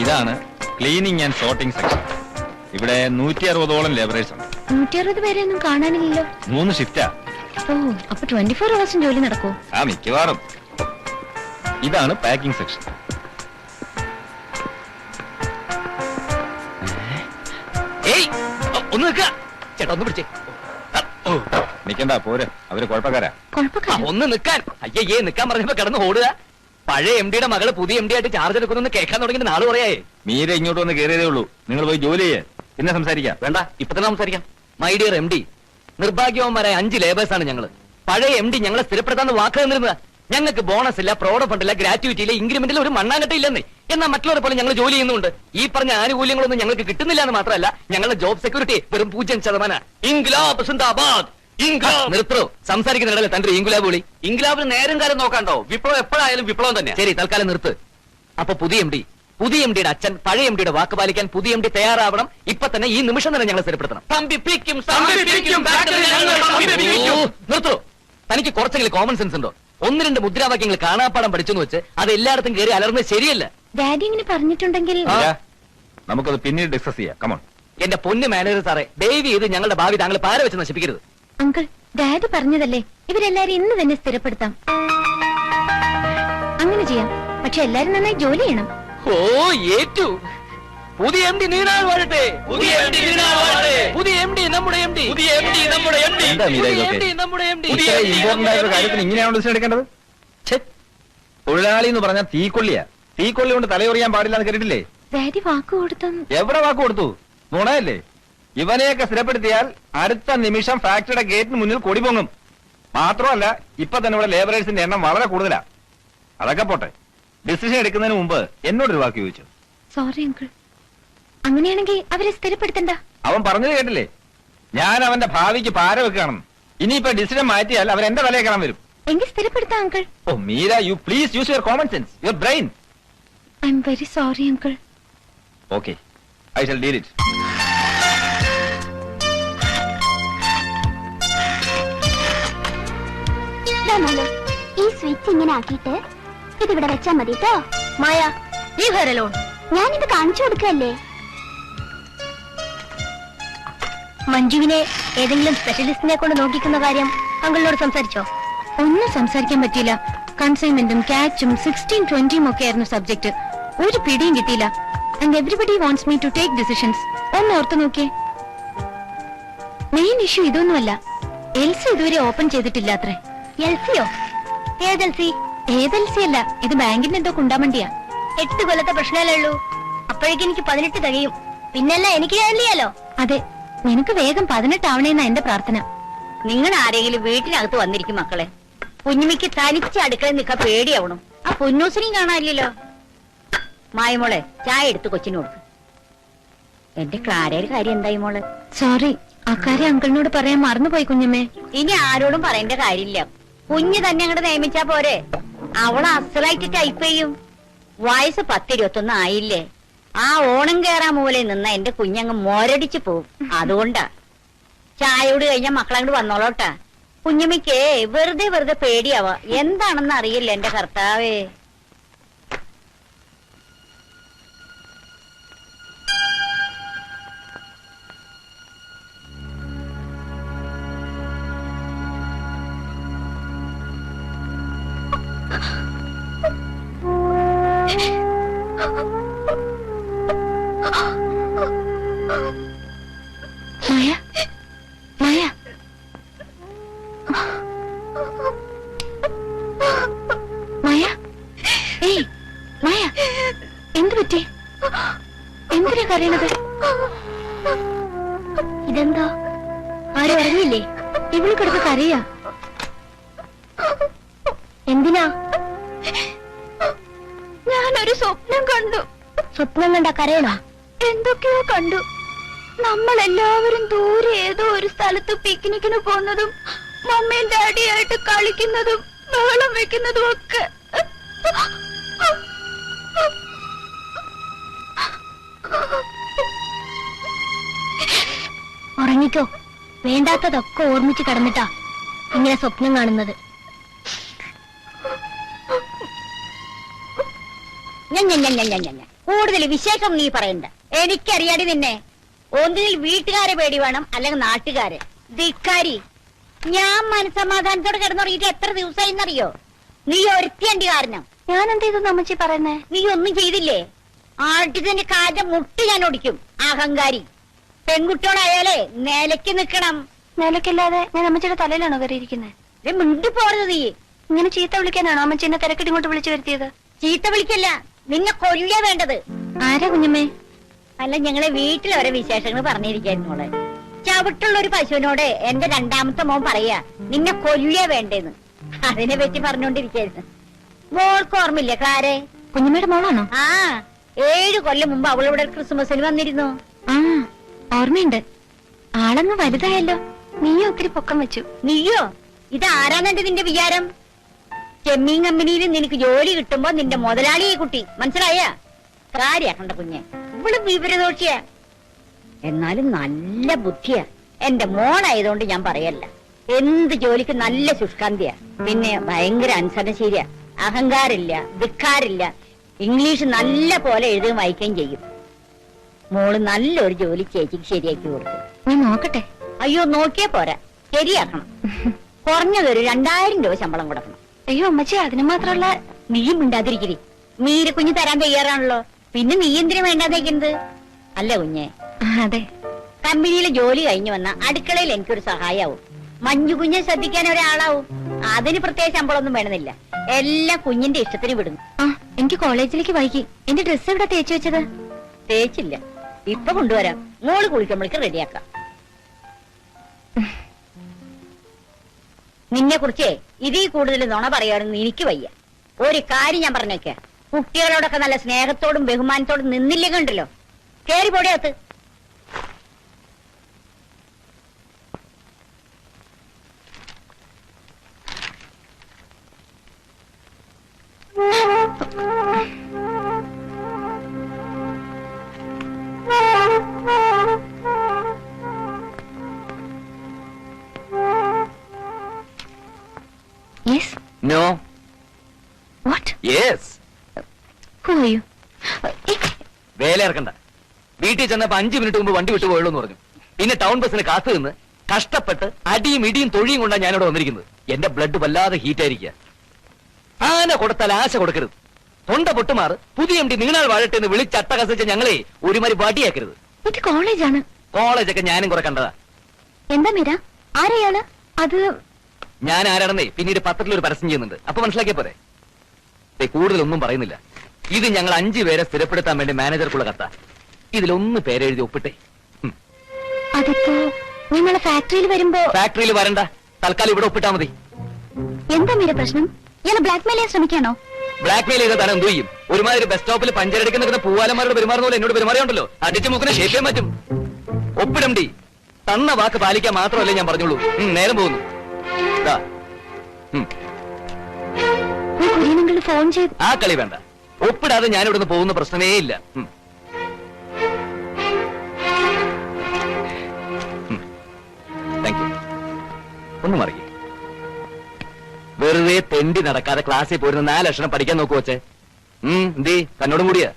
ഇതാണ് cleaning and sorting section. ഇവിടെ 160ഓളം labourers ഉണ്ട്. 160 പേരെ ഒന്നും കാണാനില്ലല്ലോ. 3 ഷിഫ്റ്റാ. ഓ, അപ്പൊ 24 hours ജോലി നടക്കൂ? ആ, മിക്കവാറും. ഇതാണ് പാക്കിംഗ് സെക്ഷൻ. ചേട്ടാ ഒന്ന് പിടിച്ചേ. നിക്കണ്ട, പോരെ, അവര് കുഴപ്പക്കാരാ. ഒന്ന് നിക്കാൻ. അയ്യേ, നിക്കാൻ പറഞ്ഞപ്പോ കിടന്ന് ഓടുക. പഴയ എം ഡിയുടെ മകള് പുതിയ എം ഡി ആയിട്ട് ചാർജ് എടുക്കുന്നു കേൾക്കാൻ തുടങ്ങിയിട്ട് നാള് പറയായേ. മീര ഇങ്ങോട്ട് വന്ന് കയറിയതേ ഉള്ളൂ. നിങ്ങൾ പോയി ജോലി ചെയ്യേ, പിന്നെ സംസാരിക്കാം. വേണ്ട, ഇപ്പൊ തന്നെ സംസാരിക്കാം. മൈ ഡിയർ എം ഡി, നിർഭാഗ്യവന്മാരായ 5 ലേബേഴ്സാണ് ഞങ്ങള്. പഴയ എം ഡി ഞങ്ങളെ സ്ഥിരപ്പെടുത്താന്ന് വാക്ക് തന്നിരുന്നത്. ഞങ്ങൾക്ക് ബോണസ് ഇല്ല, പ്രോഡ ഫണ്ടില്ല, ഗ്രാറ്റുവിറ്റി ഇല്ല, ഇൻക്രിമെന്റിൽ ഒരു മണ്ണാങ്കട്ട ഇല്ലെന്നേ. എന്നാൽ മറ്റുള്ളവരെ പോലെ ഞങ്ങൾ ജോലി ചെയ്യുന്നുണ്ട്. ഈ പറഞ്ഞ ആനുകൂല്യങ്ങളൊന്നും ഞങ്ങൾക്ക് കിട്ടുന്നില്ല എന്ന് മാത്രമല്ല, ഞങ്ങളുടെ ജോബ് സെക്യൂരിറ്റി വെറും 0%. ഇൻക്ലാബ് സിന്ദാബാദ്. നിർത്തോ, സംസാരിക്കുന്നിടല്ലേ തന്റെ ഇൻകുലാബ് വിളി. ഇൻകുലാബിന് നേരം കാലം നോക്കാണ്ടോ? വിപ്ലവം എപ്പോഴായാലും വിപ്ലവം തന്നെ. ശരി, തൽക്കാലം നിർത്ത്. അപ്പൊ പുതിയ എം ഡിയുടെ അച്ഛൻ പഴയ എം ഡിയുടെ വാക്ക് പാലിക്കാൻ പുതിയ എം ഡി തയ്യാറാവണം. ഇപ്പൊ തന്നെ, ഈ നിമിഷം തന്നെ ഞങ്ങൾ സ്ഥിരപ്പെടുത്തണം. നിർത്തോ. തനിക്ക് കുറച്ചെങ്കിലും കോമൺ സെൻസ് ഉണ്ടോ? 1-2 മുദ്രാവാക്യങ്ങൾ കാണാപ്പാടം പഠിച്ചെന്ന് വെച്ച് അത് എല്ലായിടത്തും കയറി അലർന്നത് ശരിയല്ല. ഡാഡി ഇങ്ങനെ പറഞ്ഞിട്ടുണ്ടെങ്കിൽ നമുക്കത് പിന്നീട് ഡിസ്കസ് ചെയ്യാം. കമോൺ. എന്റെ പൊന്ന് മാനേജർ സാറേ, ദയവ് ചെയ്ത് ഞങ്ങളുടെ ഭാവി താങ്കൾ പാര വെച്ച് നശിപ്പിക്കരുത്. അങ്കിൾ, ഡാഡി പറഞ്ഞതല്ലേ, ഇവരെല്ലാരും ഇന്ന് തന്നെ സ്ഥിരപ്പെടുത്താം. അങ്ങനെ ചെയ്യാം, പക്ഷെ എല്ലാരും നന്നായി ജോലി ചെയ്യണം. ഓ, ഏറ്റു. പുതിയ എം ഡി നീണാൾ വാഴട്ടെ. പുതിയ എം ഡി നീണാൾ വാഴട്ടെ. പുതിയ എം ഡി നമ്മുടെ എം ഡി. പുതിയ എം ഡി നമ്മുടെ എം ഡി. നമ്മുടെ എം ഡി. ഇമ്പോർട്ടന്റ് ആയിട്ടുള്ള കാര്യത്തിന് ഇങ്ങനെയാണ് ഡിസിഷൻ എടുക്കേണ്ടത്. തൊഴിലാളി എന്ന് പറഞ്ഞാൽ തീക്കൊള്ളിയാ. തീക്കൊള്ളി കൊണ്ട് തലയൊറിയാൻ പാടില്ല എന്ന് കേട്ടിട്ടില്ലേ? ഡാഡി വാക്ക് കൊടുത്തു. എവിടെ വാക്ക് കൊടുത്തു? നുണയല്ലേ? ഇവനെയൊക്കെ സ്ഥിരപ്പെടുത്തിയാൽ അടുത്ത നിമിഷം ഫാക്ടറിയുടെ ഗേറ്റിന് മുന്നിൽ കൊടി പൊങ്ങും. മാത്രമല്ല, ഇപ്പൊ തന്നെ ഇവിടെ ലേബറേഴ്സിന്റെ എണ്ണം വളരെ കൂടുതലാ. അതൊക്കെ പോട്ടെ, ഡിസിഷൻ എടുക്കുന്നതിന് മുമ്പ് എന്നോടൊരു വാക്ക് ചോദിച്ചു. Sorry uncle. അങ്ങനെയാണെങ്കിൽ അവരെ സ്ഥിരപ്പെടുത്തണ്ട. അവൻ പറഞ്ഞത് കേട്ടില്ലേ? ഞാൻ അവന്റെ ഭാവിക്ക് പാര വെക്കുകയാണെന്ന്. ഇനിയിപ്പോ ഡിസിഷൻ മാറ്റിയാൽ അവർ എന്റെ തലയെ കാണാൻ വരും. എങ്കിൽ സ്ഥിരപ്പെടുത്താം uncle. Oh Meera, you please use your common sense, your brain. I'm very sorry uncle. Okay, I shall deal it. ഈ സ്വിച്ച് ഇങ്ങനെ ആക്കിയിട്ട് ഇതിവിടെ വെച്ചാ മതി കേട്ടോ. Maya, leave her alone. ഞാനിത് കാണിച്ചു കൊടുക്കല്ലേ. മഞ്ജുവിനെ ഏതെങ്കിലും സ്പെഷ്യലിസ്റ്റിനെ കൊണ്ട് നോക്കിക്കുന്ന കാര്യം അങ്കിളിനോട് സംസാരിച്ചോ? ഒന്നും സംസാരിക്കാൻ പറ്റിയില്ല. കൺസൈൻമെന്റും ക്യാച്ചും 16-20 ഒക്കെ ആയിരുന്നു സബ്ജക്ട്. ഒരു പിടിയും കിട്ടിയില്ല. And everybody wants me to take decisions. ഒന്ന് ഓർത്ത് നോക്കിയേ. മെയിൻ ഇഷ്യൂ ഇതൊന്നുമല്ല. എൽസി ഇതുവരെ ഓപ്പൺ ചെയ്തിട്ടില്ല അത്രേ. എൽസിയോ? ഏതെൽസി? ഏതെൽസി അല്ല, ഇത് ബാങ്കിന്റെ എന്തോ കുണ്ടാമണ്ടിയാ. 8 കൊല്ലത്തെ പ്രശ്നമല്ലേ ഉള്ളൂ. അപ്പോഴേക്കും എനിക്ക് 18 തികയും. പിന്നല്ല എനിക്ക് ചെയ്യാലോ. അതെ, നിനക്ക് വേഗം 18 ആവണേന്നാ എന്റെ പ്രാർത്ഥന. നിങ്ങൾ ആരെങ്കിലും വീട്ടിനകത്ത് വന്നിരിക്കും മക്കളെ. കുഞ്ഞുമിക്ക് തനിച്ച് അടുക്കളയിൽ നിൽക്കാൻ പേടിയാവണം. ആ പൊന്നൂസിനെയും കാണാനില്ലല്ലോ. മായമോളെ, ചായ എടുത്ത് കൊച്ചിന് കൊടുക്ക്. എന്റെ ക്ലാരയുടെ കാര്യം എന്തായി മോളെ? സോറി, അക്കാര്യം അങ്കിളിനോട് പറയാൻ മറന്നുപോയി കുഞ്ഞമ്മേ. ഇനി ആരോടും പറയേണ്ട കാര്യമില്ല. കുഞ്ഞ് തന്നെ അങ്ങോട്ട് നിയമിച്ചാ പോരെ. അവള് അസലായിട്ട് ടൈപ്പ് ചെയ്യും. വയസ്സ് 10-21 ആയില്ലേ. ആ ഓണം കേറാൻ മൂലയിൽ നിന്ന് എന്റെ കുഞ്ഞങ്ങ് മോരടിച്ചു പോവും. അതുകൊണ്ടാ. ചായയോട് കഴിഞ്ഞാൽ മക്കളങ്ങോട്ട് വന്നോളോട്ടാ. കുഞ്ഞമ്മയ്ക്ക് വെറുതെ പേടിയാവാ. എന്താണെന്ന് അറിയില്ല എന്റെ കർത്താവേ. മായ, മായ, മായ, ഏയ് മായ, എന്ത് പറ്റി? എന്തിനാ കരയണത്? ഇതെന്താ? ആരും അറിഞ്ഞില്ലേ? ഇവള് കിടന്ന് കരയാ. എന്തിനാ? ഞാനൊരു സ്വപ്നം കണ്ടു. സ്വപ്നം കണ്ട കരയണോ? എന്തൊക്കെയോ കണ്ടു. നമ്മളെല്ലാവരും ദൂരെ ഏതോ ഒരു സ്ഥലത്ത് പിക്നിക്കിന് പോകുന്നതും മമ്മയും ഡാഡിയായിട്ട് കളിക്കുന്നതും ബഹളം വെക്കുന്നതും ഒക്കെ. ഉറങ്ങിക്കോ. വേണ്ടാത്തതൊക്കെ ഓർമ്മിച്ച് കിടന്നിട്ടാ ഇങ്ങനെ സ്വപ്നം കാണുന്നത്. ഞാൻ കൂടുതൽ വിശേഷം നീ പറയണ്ട. എനിക്കറിയാടി നിന്നെ. ഒന്നിൽ വീട്ടുകാരെ പേടി വേണം, അല്ലെങ്കിൽ നാട്ടുകാരെ. ധിക്കാരി, ഞാൻ മനസ്സമാധാനത്തോടെ കിടന്നുറങ്ങിയിട്ട് എത്ര ദിവസമായിന്നറിയോ? നീ ഒരുത്തിയണ്ടി കാരണം. ഞാൻ എന്ത് ചെയ്തു അമ്മച്ചി പറയുന്നേ? നീ ഒന്നും ചെയ്തില്ലേ? ആട്ടിന്റെ കാര്യം മുട്ടി ഞാൻ ഓടിക്കും. അഹങ്കാരി. പെൺകുട്ടിയോടായാലേ നിലയ്ക്ക് നിക്കണം. നിലക്കില്ലാതെ ഞാൻ അമ്മച്ചിയുടെ തലയിലാണോ കയറിയിരിക്കുന്നത്? മിണ്ടി പോறது നീ. ഇങ്ങനെ ചീത്ത വിളിക്കാനാണോ അമ്മച്ചി എന്നെ തിരക്കിട്ട് ഇങ്ങോട്ട് വിളിച്ചു വരുത്തിയത്? ചീത്ത വിളിക്കല്ല, നിന്നെ കൊല്ലുക വേണ്ടത്. ആരാ കുഞ്ഞമ്മേ? അല്ല, ഞങ്ങളെ വീട്ടിൽ ഓരോ വിശേഷങ്ങൾ പറഞ്ഞിരിക്കായിരുന്നു മോളെ. ചവിട്ടുള്ള ഒരു പശുവിനോട് എന്റെ രണ്ടാമത്തെ മോൻ പറയാ നിന്നെ കൊല്ലുക വേണ്ടേന്ന്. അതിനെ പറ്റി പറഞ്ഞോണ്ടിരിക്കായിരുന്നു. മോൾക്ക് ഓർമ്മയില്ലേ ക്ലാരെ? കുഞ്ഞമ്മയുടെ മോളാണോ? ആ, 7 കൊല്ലം മുമ്പ് അവളിവിടെ ക്രിസ്മസിന് വന്നിരുന്നു. ആ, ഓർമ്മയുണ്ട്. ആളങ്ങ് വലുതായല്ലോ. നീയും ഒത്തിരി പൊക്കം വെച്ചു. നീയോ? ഇതാരാന്നുണ്ട് നിന്റെ വിചാരം? ചെമ്മീൻ കമ്പനിയിൽ നിനക്ക് ജോലി കിട്ടുമ്പോ നിന്റെ മുതലാളിയെ കുട്ടി, മനസ്സിലായ? കാര്യാക്കണ്ട കുഞ്ഞെ, ഇവള് വിവരദോഷിയാ. എന്നാലും നല്ല ബുദ്ധിയാ. എന്റെ മോളായതുകൊണ്ട് ഞാൻ പറയല്ല. എന്ത് ജോലിക്ക് നല്ല ശുഷ്കാന്തിയാ. പിന്നെ ഭയങ്കര അനുസരണശീലിയാ. അഹങ്കാരില്ല, ധിക്കാരില്ല. ഇംഗ്ലീഷ് നല്ല പോലെ എഴുതുകയും വായിക്കുകയും ചെയ്യും. മോള് നല്ലൊരു ജോലി ചേച്ചിക്ക് ശരിയാക്കി കൊടുക്കും. ഞാൻ നോക്കട്ടെ. അയ്യോ, നോക്കിയേ പോരാ, ശരിയാക്കണം. കുറഞ്ഞതൊരു 2000 രൂപ ശമ്പളം കൊടുക്കണം. അയ്യോ അമ്മച്ചി, അതിന് മാത്രമുള്ള. നീയും മിണ്ടാതിരിക്കരി. മീര കുഞ്ഞ് തരാൻ തയ്യാറാണല്ലോ, പിന്നെ നീ എന്തിനു വേണ്ടാതേക്കുന്നത്? അല്ല കുഞ്ഞെ, അതെ. കമ്പനിയിലെ ജോലി കഴിഞ്ഞു വന്ന അടുക്കളയിൽ എനിക്കൊരു സഹായാവും. മഞ്ജു കുഞ്ഞെ ശ്രദ്ധിക്കാൻ ഒരാളാവും. അതിന് പ്രത്യേക ശമ്പളമൊന്നും വേണമെന്നില്ല. എല്ലാം കുഞ്ഞിന്റെ ഇഷ്ടത്തിന് വിടുന്നു. ആ, എനിക്ക് കോളേജിലേക്ക് വൈകി. എന്റെ ഡ്രസ്സ് എവിടെ തേച്ചു വെച്ചത്? തേച്ചില്ല, ഇപ്പൊ കൊണ്ടുവരാം. മോള് കുളിക്കുമ്പോഴേക്ക് റെഡിയാക്കാം. നിന്നെ കുറിച്ച് ഇതിൽ കൂടുതൽ നുണ പറയാനൊന്നും എനിക്ക് വയ്യ. ഒരു കാര്യം ഞാൻ പറഞ്ഞേക്ക, കുട്ടികളോടൊക്കെ നല്ല സ്നേഹത്തോടും ബഹുമാനത്തോടും നിന്നില്ലേ കണ്ടല്ലോ. കേറി പോടിയകത്ത്. Yes. No. What? Yes. Who are you? വേല ഇറക്കണ്ട. വീട്ടിൽ ചെന്നപ്പോ 5 മിനിറ്റ് മുമ്പ് വണ്ടി വിട്ടു പോയുള്ളൂ എന്ന് പറഞ്ഞു. പിന്നെ ടൗൺ ബസ്സിന് കാത്തു നിന്ന് കഷ്ടപ്പെട്ട് അടിയും ഇടിയും തൊഴിയും കൊണ്ടാണ് ഞാനിവിടെ വന്നിരിക്കുന്നത്. എന്റെ ബ്ലഡ് വല്ലാതെ ഹീറ്റ് ആയിരിക്കുക. ആന കൊടുത്താൽ ആശ കൊടുക്കരുത്. തൊണ്ട പൊട്ടുമാറ് പുതിയ MD നീണാൾ വാഴട്ടെ എന്ന് വിളിച്ചട്ടകസിച്ച ഞങ്ങളെ ഒരുമാതിരി വടിയാക്കരുത്. ഇത് കോളേജാണ്. കോളേജൊക്കെ ഞാനും കുറെ കണ്ടതാ. എന്താ മീര? ആരെയാണ് അത്? ഞാൻ ആരാണെന്നേ പിന്നീട് പത്രത്തിൽ ഒരു പരസ്യം ചെയ്യുന്നുണ്ട്, അപ്പൊ മനസ്സിലാക്കിയ പോലെ. കൂടുതലൊന്നും പറയുന്നില്ല. ഇത് ഞങ്ങൾ 5 പേരെ സ്ഥിരപ്പെടുത്താൻ വേണ്ടി മാനേജർക്കുള്ള കത്ത. ഇതിലൊന്ന് പേരെഴുതി ഒപ്പിട്ടെ. അതിപ്പോ നിങ്ങളെ ഫാക്ടറിയിൽ വരുമ്പോ. ഫാക്ടറിയിൽ വരണ്ട, തൽക്കാലം ഇവിടെ ഒപ്പിട്ടാ മതി. എന്താ മീര പ്രശ്നം? ഇയാളെ ബ്ലാക്ക്മെയിൽ ചെയ്യാൻ ശ്രമിക്കാണോ? ബ്ലാക്ക്മെയിൽ ചെയ്ത താൻ എന്ത് ചെയ്യും? ഒരുമാതിരി ബസ് സ്റ്റോപ്പിൽ പഞ്ചരടിക്കുന്ന നിൽക്കുന്ന പൂവാലന്മാരോട് പെരുമാറുന്ന പോലെ എന്നോട് പെരുമാറിയുണ്ടല്ലോ. അടിച്ചു മുക്കിനെ ഷേപ്പ് ചെയ്യാൻ പറ്റും. ഒപ്പിടം ഡി. തന്ന വാക്ക് പാലിക്കാൻ മാത്രമല്ലേ ഞാൻ പറഞ്ഞുള്ളൂ. നേരം പോകുന്നു. ഫോൺ ചെയ്ത്. ആ കളി വേണ്ട. ഒപ്പിടാതെ ഞാൻ ഇവിടുന്ന് പോകുന്ന പ്രശ്നമേ ഇല്ല. Thank you. ഒന്ന് മറിയേ. വെറുതെ തെണ്ടി നടക്കാതെ ക്ലാസ്സിൽ പോയിരുന്ന 4 അക്ഷരം പഠിക്കാൻ നോക്കു വച്ചേ. എന്തേ തന്നോടും കൂടിയാ?